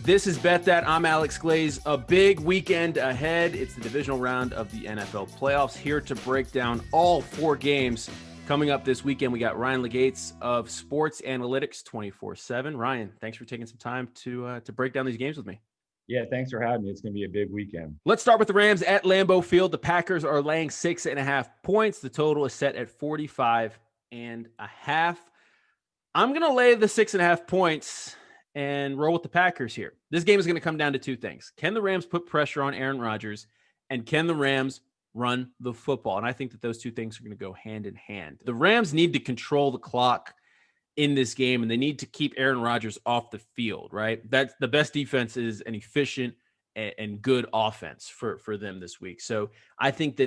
This is Bet That. I'm Alex Glaze. A big weekend ahead. It's the divisional round of the NFL playoffs. Here to break down all 4 games coming up this weekend. We got Ryan Legates of Sports Analytics 24/7. Ryan, thanks for taking some time to break down these games with me. Yeah, thanks for having me. It's going to be a big weekend. Let's start with the Rams at Lambeau Field. The Packers are laying 6.5 points. The total is set at 45.5. I'm going to lay the 6.5 points and roll with the Packers here. This game is going to come down to 2 things. Can the Rams put pressure on Aaron Rodgers, and can the Rams run the football? And I think that those 2 things are going to go hand in hand. The Rams need to control the clock in this game, and they need to keep Aaron Rodgers off the field, right? That's the best defense is an efficient and good offense for them this week. So I think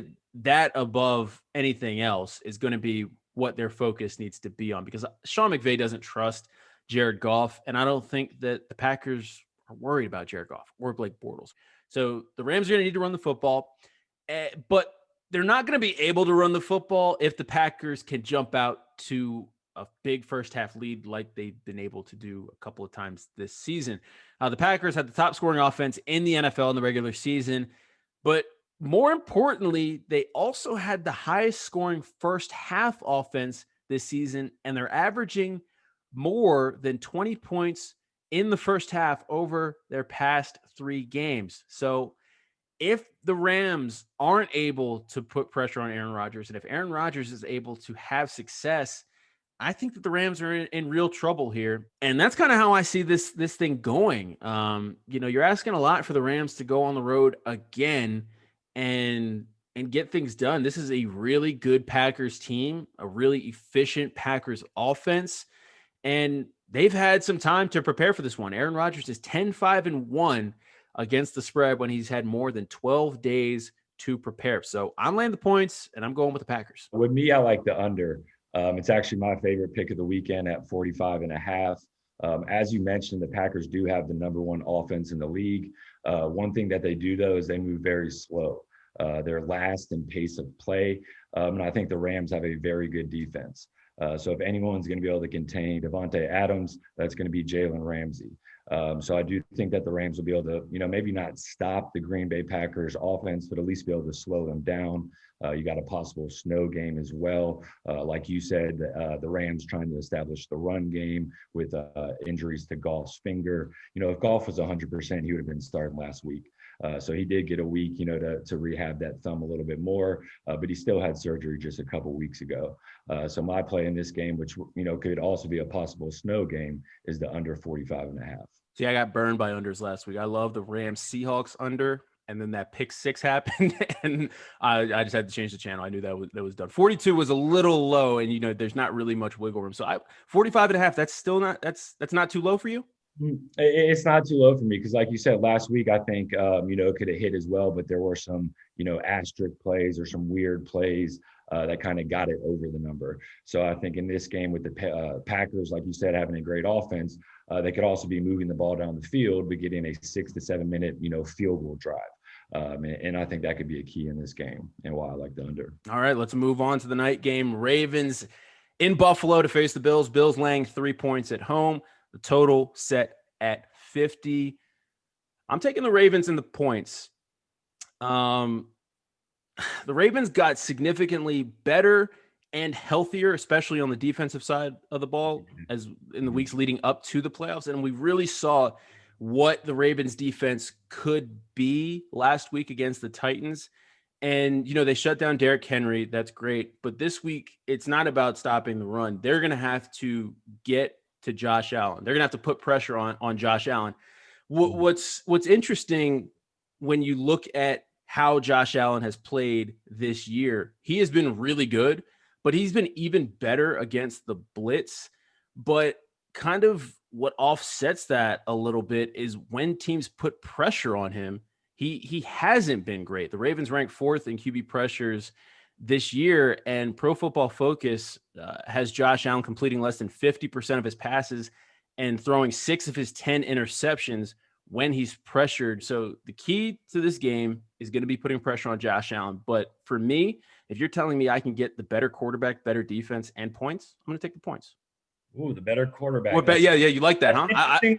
that above anything else is going to be what their focus needs to be on, because Sean McVay doesn't trust Jared Goff, and I don't think that the Packers are worried about Jared Goff or Blake Bortles. So the Rams are going to need to run the football, but they're not going to be able to run the football if the Packers can jump out to a big first half lead like they've been able to do a couple of times this season. The Packers had the top scoring offense in the NFL in the regular season, but more importantly, they also had the highest scoring first half offense this season, and they're averaging more than 20 points in the first half over their past 3 games. So if the Rams aren't able to put pressure on Aaron Rodgers, and if Aaron Rodgers is able to have success, I think that the Rams are in real trouble here. And that's kind of how I see this thing going. You're asking a lot for the Rams to go on the road again and get things done. This is a really good Packers team, a really efficient Packers offense, and they've had some time to prepare for this one. Aaron Rodgers is 10-5-1 against the spread when he's had more than 12 days to prepare. So I'm laying the points, and I'm going with the Packers. With me, I like the under. It's actually my favorite pick of the weekend at 45.5. As you mentioned, the Packers do have the number 1 offense in the league. One thing that they do, though, is they move very slow. They're last in pace of play, and I think the Rams have a very good defense. So if anyone's going to be able to contain Devontae Adams, that's going to be Jalen Ramsey. So I do think that the Rams will be able to, maybe not stop the Green Bay Packers offense, but at least be able to slow them down. You got a possible snow game as well. Like you said, the Rams trying to establish the run game with injuries to Goff's finger. If Goff was 100%, he would have been starting last week. So he did get a week, to rehab that thumb a little bit more, but he still had surgery just a couple weeks ago. So my play in this game, which, could also be a possible snow game, is the under 45.5. See, I got burned by unders last week. I love the Rams Seahawks under, and then that pick 6 happened, and I just had to change the channel. I knew that was done. 42 was a little low, and there's not really much wiggle room. So 45.5. That's still not that's not too low for you. It's not too low for me because, like you said, last week I think it could have hit as well, but there were some asterisk plays or some weird plays that kind of got it over the number. So I think in this game with the Packers, like you said, having a great offense, they could also be moving the ball down the field, but getting a 6 to 7 minute field goal drive. And I think that could be a key in this game, and why I like the under. All right, let's move on to the night game. Ravens in Buffalo to face the Bills. Bills laying 3 points at home. The total set at 50. I'm taking the Ravens in the points. The Ravens got significantly better and healthier, especially on the defensive side of the ball, as in the weeks leading up to the playoffs. And we really saw what the Ravens defense could be last week against the Titans. And, they shut down Derrick Henry. That's great. But this week, it's not about stopping the run. They're going to have to get to Josh Allen. They're going to have to put pressure on Josh Allen. What's interesting when you look at how Josh Allen has played this year, he has been really good, but he's been even better against the blitz. But kind of what offsets that a little bit is when teams put pressure on him, he hasn't been great. The Ravens ranked 4th in QB pressures this year, and Pro Football Focus has Josh Allen completing less than 50% of his passes and throwing 6 of his 10 interceptions when he's pressured. So the key to this game is going to be putting pressure on Josh Allen. But for me, if you're telling me I can get the better quarterback, better defense, and points, I'm going to take the points. Ooh, the better quarterback. What bet? Yeah, you like that, huh?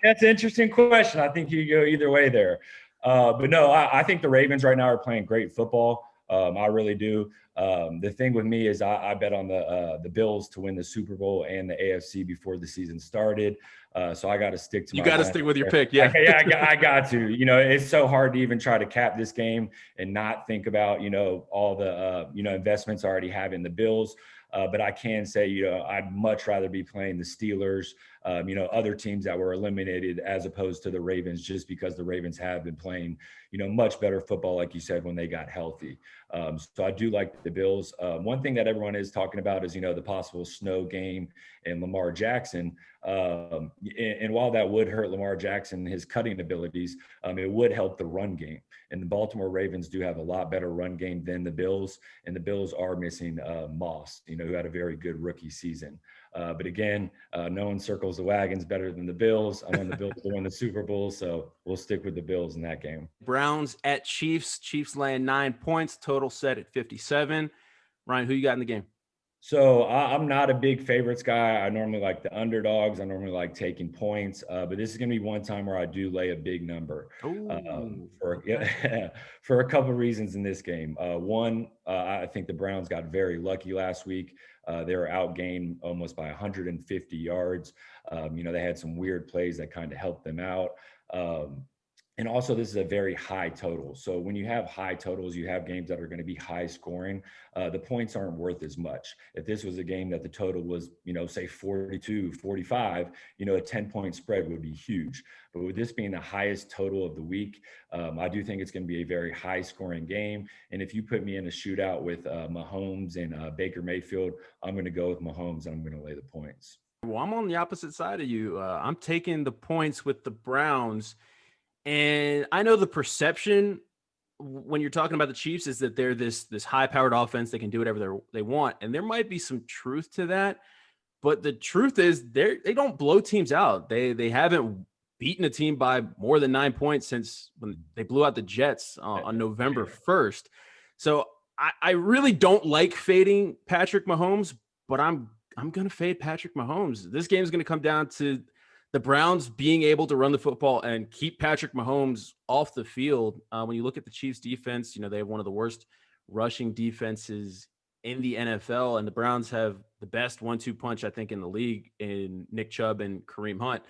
That's an interesting question. I think you go either way there. But no, I think the Ravens right now are playing great football. I really do. The thing with me is I bet on the Bills to win the Super Bowl and the AFC before the season started. So I got to stick to You my. got to stick with your pick. Yeah. I got to. You know, it's so hard to even try to cap this game and not think about, you know, all the, investments I already have in the Bills. But I can say, you know, I'd much rather be playing the Steelers, other teams that were eliminated as opposed to the Ravens, just because the Ravens have been playing, you know, much better football, like you said, when they got healthy. So I do like the Bills. One thing that everyone is talking about is, you know, the possible snow game and Lamar Jackson. And while that would hurt Lamar Jackson, his cutting abilities, it would help the run game. And the Baltimore Ravens do have a lot better run game than the Bills, and the Bills are missing Moss, you know, who had a very good rookie season. But again, no one circles the wagons better than the Bills. I want the Bills to win the Super Bowl, so we'll stick with the Bills in that game. Browns at Chiefs. Chiefs laying 9 points. Total set at 57. Ryan, who you got in the game? So I'm not a big favorites guy. I normally like the underdogs. I normally like taking points, but this is going to be one time where I do lay a big number for a couple of reasons in this game. One, I think the Browns got very lucky last week. They were outgained almost by 150 yards. They had some weird plays that kind of helped them out. And also, this is a very high total. So when you have high totals, you have games that are going to be high scoring. The points aren't worth as much. If this was a game that the total was, say 42, 45, a 10-point spread would be huge. But with this being the highest total of the week, I do think it's going to be a very high scoring game. And if you put me in a shootout with Mahomes and Baker Mayfield, I'm going to go with Mahomes and I'm going to lay the points. Well, I'm on the opposite side of you. I'm taking the points with the Browns. And I know the perception when you're talking about the Chiefs is that they're this high-powered offense. They can do whatever they want. And there might be some truth to that. But the truth is they don't blow teams out. They haven't beaten a team by more than 9 points since when they blew out the Jets on November 1st. So I really don't like fading Patrick Mahomes, but I'm going to fade Patrick Mahomes. This game is going to come down to the Browns being able to run the football and keep Patrick Mahomes off the field. When you look at the Chiefs defense, they have one of the worst rushing defenses in the NFL, and the Browns have the best 1-2 punch, I think, in the league in Nick Chubb and Kareem Hunt.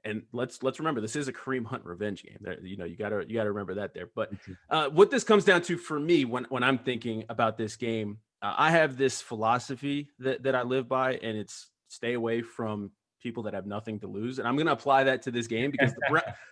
And let's remember, this is a Kareem Hunt revenge game. You gotta remember that there. But what this comes down to for me when I'm thinking about this game, I have this philosophy that I live by, and it's stay away from people that have nothing to lose. And I'm going to apply that to this game because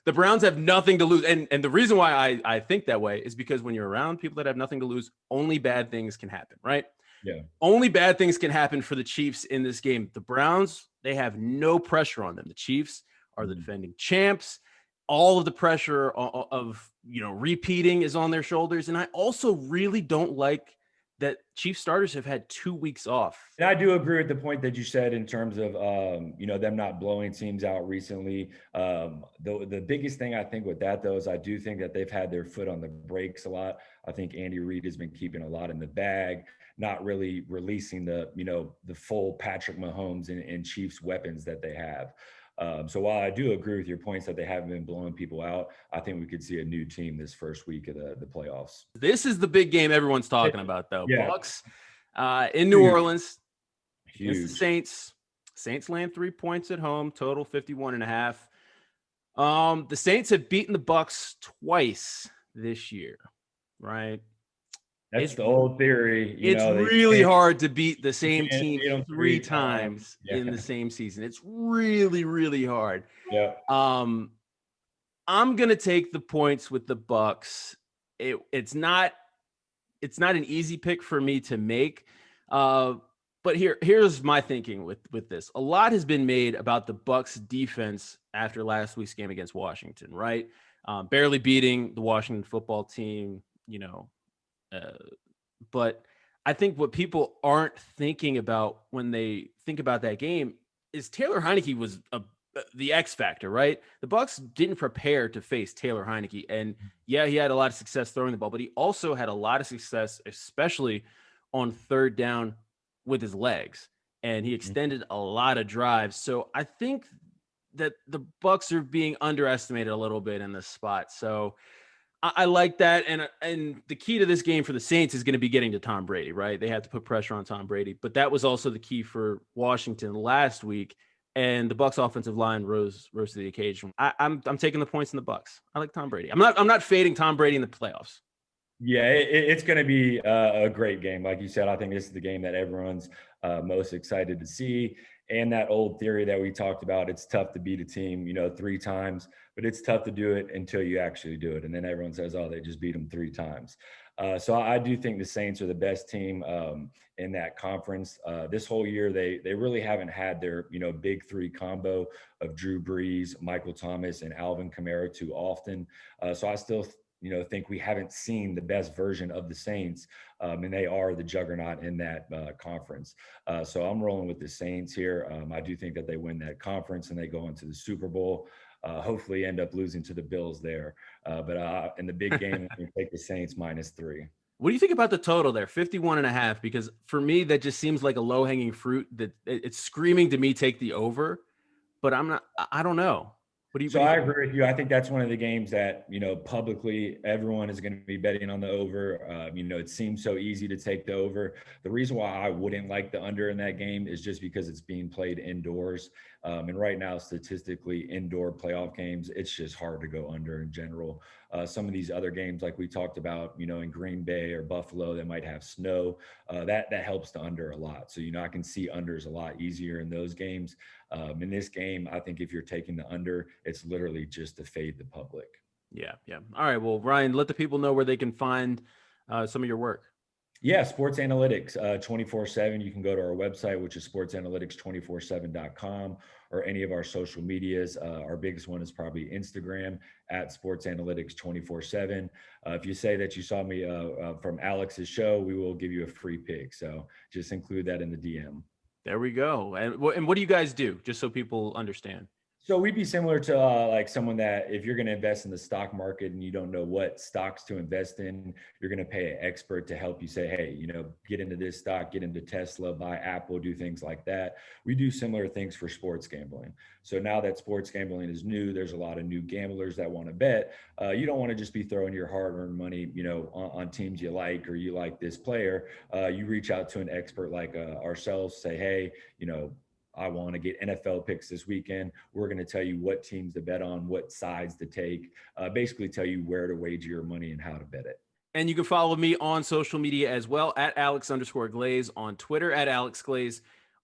the Browns have nothing to lose. And the reason why I think that way is because when you're around people that have nothing to lose, only bad things can happen, right? Yeah. Only bad things can happen for the Chiefs in this game. The Browns, they have no pressure on them. The Chiefs are the defending champs. All of the pressure of repeating is on their shoulders. And I also really don't like that Chiefs starters have had 2 weeks off. And I do agree with the point that you said in terms of, them not blowing teams out recently. The biggest thing I think with that, though, is I do think that they've had their foot on the brakes a lot. I think Andy Reid has been keeping a lot in the bag, not really releasing the full Patrick Mahomes and Chiefs weapons that they have. So while I do agree with your points that they haven't been blowing people out, I think we could see a new team this first week of the playoffs. This is the big game everyone's talking about, though. Yeah. Bucs in New Orleans Huge. against the Saints. Saints land 3 points at home, total 51.5. The Saints have beaten the Bucs twice this year, right? That's the old theory. It's really hard to beat the same team three times in the same season. It's really, really hard. Yeah. I'm gonna take the points with the Bucs. It's not an easy pick for me to make. But here's my thinking with this. A lot has been made about the Bucs defense after last week's game against Washington, right? Barely beating the Washington football team, but I think what people aren't thinking about when they think about that game is Taylor Heinicke was the X factor, right? The Bucs didn't prepare to face Taylor Heinicke, and yeah, he had a lot of success throwing the ball, but he also had a lot of success, especially on third down with his legs. and he extended a lot of drives. So I think that the Bucs are being underestimated a little bit in this spot. So I like that. And the key to this game for the Saints is going to be getting to Tom Brady, right? They had to put pressure on Tom Brady, but that was also the key for Washington last week. And the Bucs offensive line rose to the occasion. I'm taking the points in the Bucs. I like Tom Brady. I'm not fading Tom Brady in the playoffs. Yeah, it's going to be a great game. Like you said, I think this is the game that everyone's most excited to see. And that old theory that we talked about, it's tough to beat a team, 3 times, but it's tough to do it until you actually do it. And then everyone says, oh, they just beat them 3 times. So I do think the Saints are the best team in that conference. This whole year, they really haven't had their, big three combo of Drew Brees, Michael Thomas, and Alvin Kamara too often. So I still think we haven't seen the best version of the Saints, and they are the juggernaut in that conference. So I'm rolling with the Saints here. I do think that they win that conference and they go into the Super Bowl. Hopefully end up losing to the Bills there. But in the big game, I'm going to take the Saints -3. What do you think about the total there? 51.5, because for me, that just seems like a low hanging fruit that it's screaming to me, take the over, but I don't know. So I agree with you. I think that's one of the games that, publicly everyone is going to be betting on the over. It seems so easy to take the over. The reason why I wouldn't like the under in that game is just because it's being played indoors. And right now, statistically, indoor playoff games, it's just hard to go under in general. Some of these other games, like we talked about, in Green Bay or Buffalo, that might have snow. That helps the under a lot. So, I can see unders a lot easier in those games. In this game, I think if you're taking the under, it's literally just to fade the public. Yeah. All right. Well, Ryan, let the people know where they can find some of your work. Yeah, sports analytics 24/7. You can go to our website, which is sportsanalytics247.com, or any of our social medias. Our biggest one is probably Instagram at sportsanalytics247. If you say that you saw me from Alex's show, we will give you a free pick. So just include that in the DM. There we go. And what do you guys do, just so people understand? So we'd be similar to like someone that if you're going to invest in the stock market and you don't know what stocks to invest in, you're going to pay an expert to help you say, hey, get into this stock, get into Tesla, buy Apple, do things like that. We do similar things for sports gambling. So now that sports gambling is new, there's a lot of new gamblers that want to bet. You don't want to just be throwing your hard-earned money, on teams you like, or you like this player. You reach out to an expert like ourselves, say, hey, I want to get NFL picks this weekend. We're going to tell you what teams to bet on, what sides to take, basically tell you where to wager your money and how to bet it. And you can follow me on social media as well at Alex_Glaze on Twitter, at AlexGlaze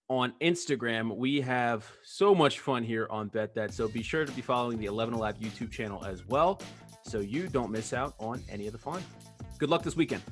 on Instagram. We have so much fun here on Bet That. So be sure to be following the 11 Alive YouTube channel as well, so you don't miss out on any of the fun. Good luck this weekend.